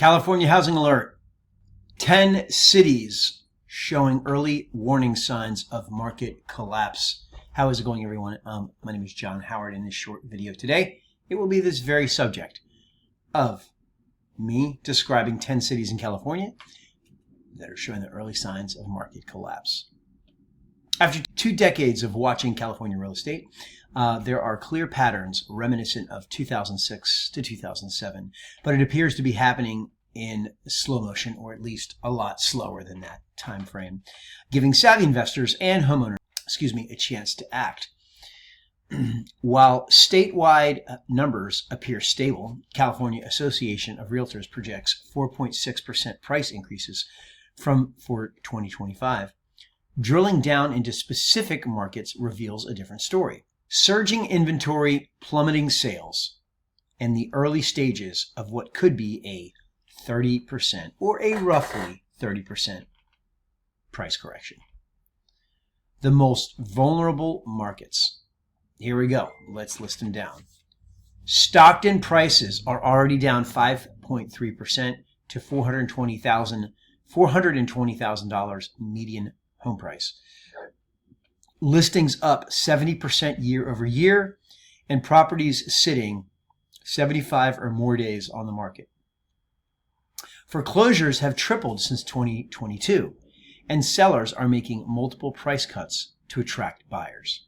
California housing alert. 10 cities showing early warning signs of market collapse. How is it going, everyone? My name is John Howard. In this short video today, it will be this very subject of me describing 10 cities in California that are showing the early signs of market collapse. After 2 decades of watching California real estate, there are clear patterns reminiscent of 2006 to 2007, but it appears to be happening in slow motion, or at least a lot slower than that time frame, giving savvy investors and homeowners, a chance to act. While statewide numbers appear stable, California Association of Realtors projects 4.6% price increases for 2025. Drilling down into specific markets reveals a different story. Surging inventory, plummeting sales, and the early stages of what could be a 30% or a roughly 30% price correction. The most vulnerable markets. Here we go. Let's list them down. Stockton prices are already down 5.3% to $420,000 median home price. Listings up 70% year over year, and properties sitting 75 or more days on the market. Foreclosures have tripled since 2022, and sellers are making multiple price cuts to attract buyers.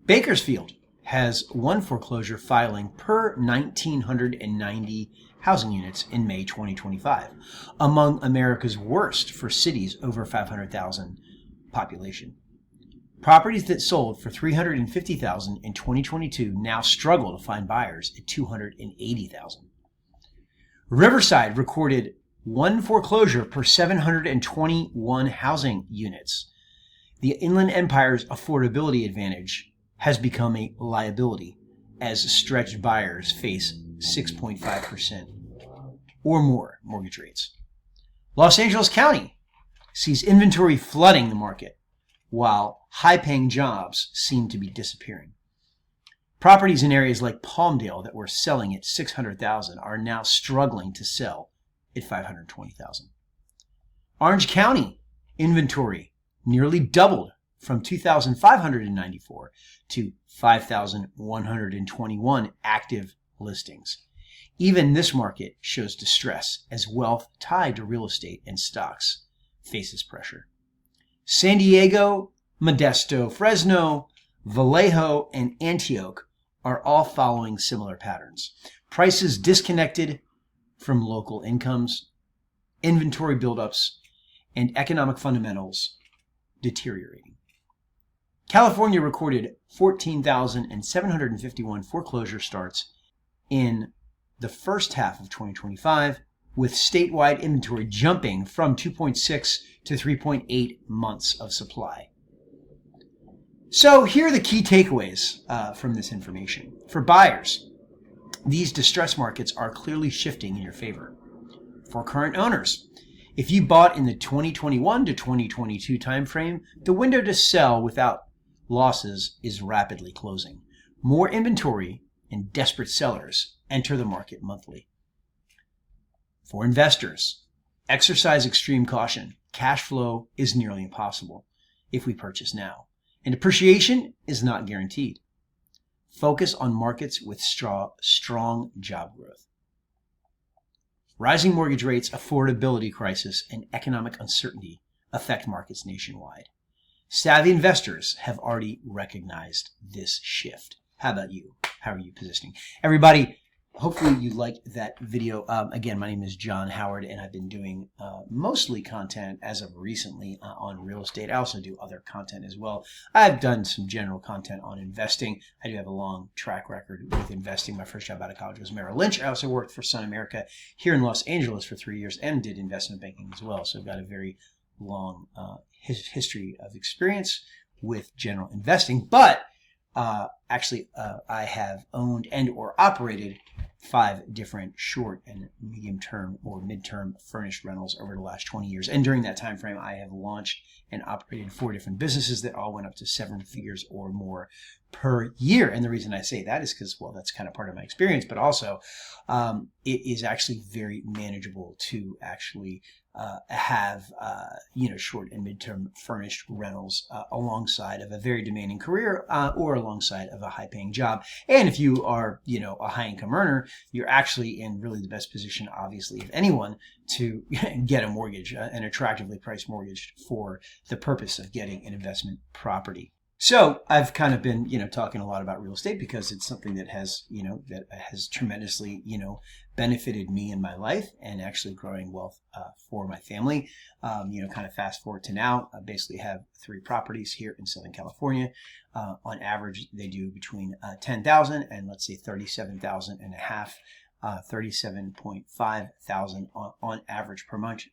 Bakersfield has one foreclosure filing per 1,990 housing units in May 2025, among America's worst for cities over 500,000 population. Properties that sold for $350,000 in 2022 now struggle to find buyers at $280,000. Riverside recorded one foreclosure per 721 housing units. The Inland Empire's affordability advantage has become a liability as stretched buyers face 6.5% or more mortgage rates. Los Angeles County sees inventory flooding the market, while high-paying jobs seem to be disappearing. Properties in areas like Palmdale that were selling at $600,000 are now struggling to sell at $520,000. Orange County inventory nearly doubled from 2,594 to 5,121 active listings. Even this market shows distress as wealth tied to real estate and stocks faces pressure. San Diego, Modesto, Fresno, Vallejo, and Antioch are all following similar patterns. Prices disconnected from local incomes, inventory buildups, and economic fundamentals deteriorating. California recorded 14,751 foreclosure starts in the first half of 2025, with statewide inventory jumping from 2.6 to 3.8 months of supply. So here are the key takeaways from this information. For buyers, these distress markets are clearly shifting in your favor. For current owners, if you bought in the 2021 to 2022 timeframe, the window to sell without losses is rapidly closing. More inventory and desperate sellers enter the market monthly. For investors, exercise extreme caution. Cash flow is nearly impossible if we purchase now, and appreciation is not guaranteed. Focus on markets with strong job growth. Rising mortgage rates, affordability crisis, and economic uncertainty affect markets nationwide. Savvy investors have already recognized this shift. How about you? How are you positioning? Everybody, hopefully you liked that video. Again, my name is John Howard, and I've been doing mostly content as of recently on real estate. I also do other content as well. I've done some general content on investing. I do have a long track record with investing. My first job out of college was Merrill Lynch. I also worked for SunAmerica here in Los Angeles for 3 years and did investment banking as well. So I've got a very long history of experience with general investing. But I have owned and or operated 5 different short and medium term or midterm furnished rentals over the last 20 years. And during that time frame, I have launched and operated 4 different businesses that all went up to 7 figures or more per year. And the reason I say that is because, well, that's kind of part of my experience, but also it is actually very manageable to actually have short and midterm furnished rentals alongside of a very demanding career or alongside of a high-paying job. And if you are a high-income earner, you're actually in really the best position, obviously, of anyone to get a mortgage, an attractively priced mortgage for the purpose of getting an investment property. So I've kind of been, talking a lot about real estate because it's something that has, that has tremendously, benefited me in my life and actually growing wealth for my family. Kind of fast forward to now, I basically have 3 properties here in Southern California. On average, they do between 10,000 and let's say 37,000 and a half. 37.5 thousand on average per month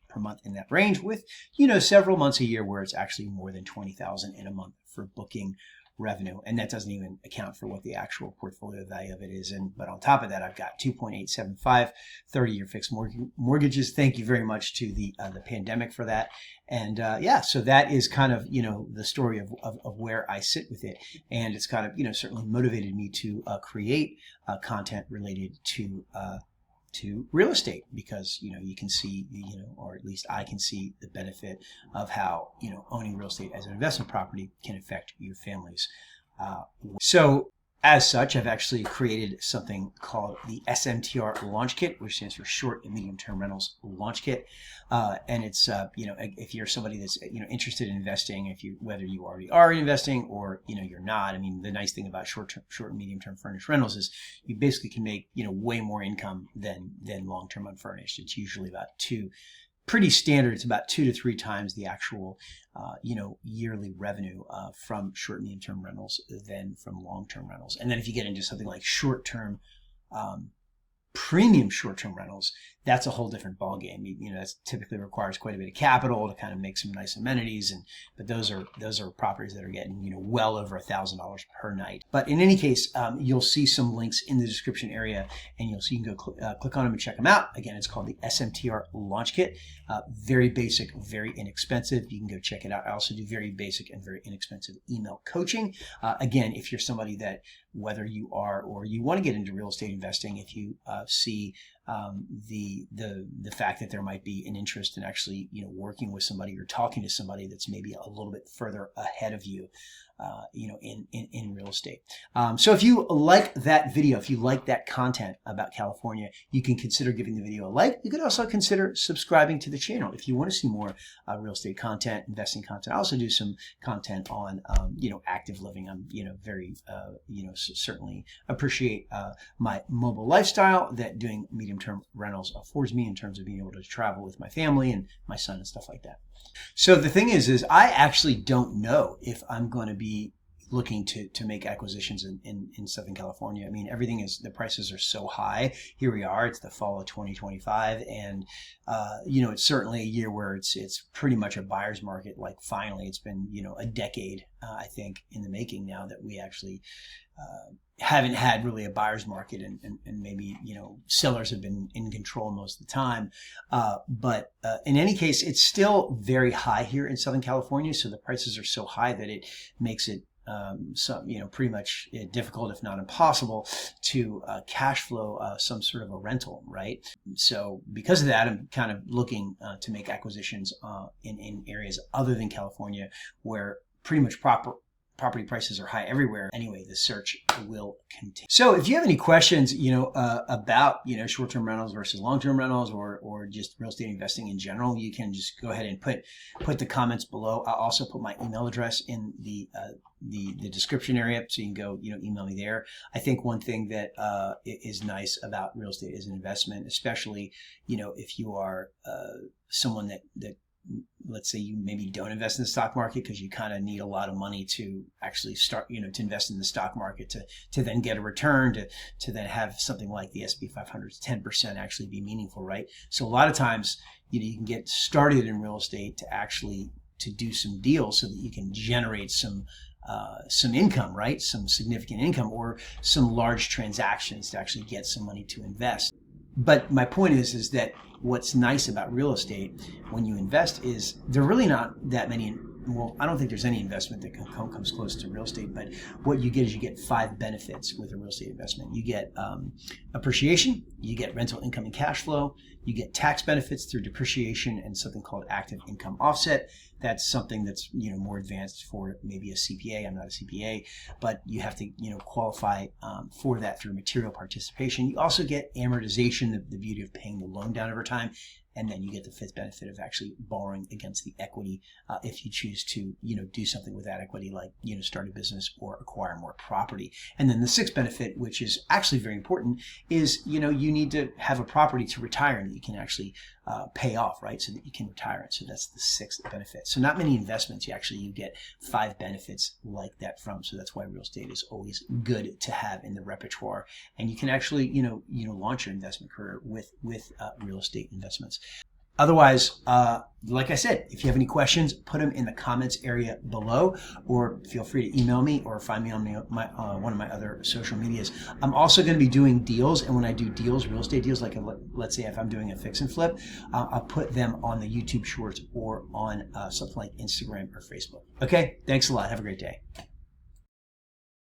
in that range, with several months a year where it's actually more than 20,000 in a month for booking revenue, and that doesn't even account for what the actual portfolio value of it is. But on top of that, I've got 2.875 30-year fixed mortgages. Thank you very much to the pandemic for that. And so that is kind of the story of where I sit with it, and it's kind of certainly motivated me to create content related to real estate, because you can see or at least I can see the benefit of how owning real estate as an investment property can affect your family's so as such, I've actually created something called the SMTR Launch Kit, which stands for Short and Medium Term Rentals Launch Kit. And it's, if you're somebody that's, interested in investing, whether you already are investing or, you're not. I mean, the nice thing about short and medium term furnished rentals is you basically can make, way more income than long-term unfurnished. It's usually about pretty standard. It's about 2 to 3 times the actual, yearly revenue from short and medium-term rentals than from long-term rentals. And then if you get into something like short-term, premium short-term rentals, that's a whole different ballgame. That typically requires quite a bit of capital to kind of make some nice amenities, but those are properties that are getting well over $1,000 per night. But in any case, you'll see some links in the description area, and you can go click on them and check them out. Again, it's called the SMTR Launch Kit. Very basic, very inexpensive. You can go check it out. I also do very basic and very inexpensive email coaching. Again, if you're somebody that, whether you are or you want to get into real estate investing, if you see the fact that there might be an interest in actually working with somebody or talking to somebody that's maybe a little bit further ahead of you in real estate. So if you like that video, if you like that content about California, you can consider giving the video a like. You could also consider subscribing to the channel if you want to see more real estate content, investing content. I also do some content on active living. I'm very certainly appreciate my mobile lifestyle that doing medium-term rentals affords me in terms of being able to travel with my family and my son and stuff like that. So the thing is I actually don't know if I'm going to be looking to make acquisitions in Southern California. I mean, the prices are so high. Here we are, it's the fall of 2025, and it's certainly a year where it's pretty much a buyer's market. Like, finally, it's been a decade, I think, in the making now that we actually haven't had really a buyer's market, and maybe sellers have been in control most of the time. But in any case, it's still very high here in Southern California. So the prices are so high that it makes it pretty much difficult, if not impossible, to cash flow some sort of a rental, right? So because of that, I'm kind of looking to make acquisitions in areas other than California, where pretty much property prices are high everywhere. Anyway, the search will continue. So if you have any questions, about, short-term rentals versus long-term rentals, or just real estate investing in general, you can just go ahead and put the comments below. I'll also put my email address in the description area, so you can go, email me there. I think one thing that is nice about real estate as an investment, especially, if you are someone that let's say you maybe don't invest in the stock market because you kind of need a lot of money to actually start, to invest in the stock market to then get a return, to then have something like the S&P 500's 10% actually be meaningful, right? So a lot of times, you can get started in real estate to do some deals so that you can generate some some income, right? Some significant income or some large transactions to actually get some money to invest. But my point is that what's nice about real estate when you invest is there are really not that many. Well, I don't think there's any investment that comes close to real estate, but what you get is you get 5 benefits with a real estate investment. You get appreciation, you get rental income and cash flow, you get tax benefits through depreciation and something called active income offset. That's something that's more advanced for maybe a CPA. I'm not a CPA, but you have to qualify for that through material participation. You also get amortization, the beauty of paying the loan down over time. And then you get the 5th benefit of actually borrowing against the equity if you choose to, do something with that equity, like, start a business or acquire more property. And then the 6th benefit, which is actually very important, is, you need to have a property to retire and that you can actually pay off, right? So that you can retire it. So that's the 6th benefit. So not many investments you get 5 benefits like that from. So that's why real estate is always good to have in the repertoire. And you can actually, launch your investment career with real estate investments. Otherwise, like I said, if you have any questions, put them in the comments area below, or feel free to email me or find me on one of my other social medias. I'm also going to be doing deals, and when I do deals, real estate deals, like let's say if I'm doing a fix and flip, I'll put them on the YouTube Shorts or on something like Instagram or Facebook. Okay, thanks a lot. Have a great day.